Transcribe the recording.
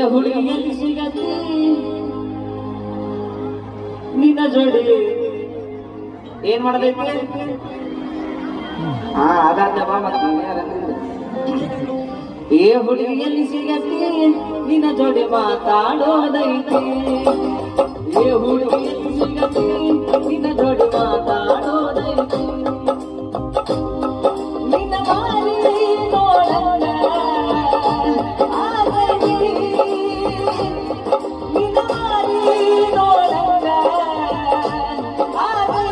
ಹುಡುಗಿಯಲ್ಲಿ ಸಿಗತಿ ನಿನ್ನ ಜೋಡಿ ಏನ್ ಮಾಡದೈತಿ ಅದಾದಪ್ಪ ಮತ್ತೆ ಹುಡುಗಿಯಲ್ಲಿ ಸಿಗತಿ ನಿನ್ನ ಜೋಡಿ ಮಾತಾಡೋದೈತಿ ಹುಡುಗಿಯಲ್ಲಿ ಸಿಗತಿ ನಿನ್ನ ಜೋಡಿ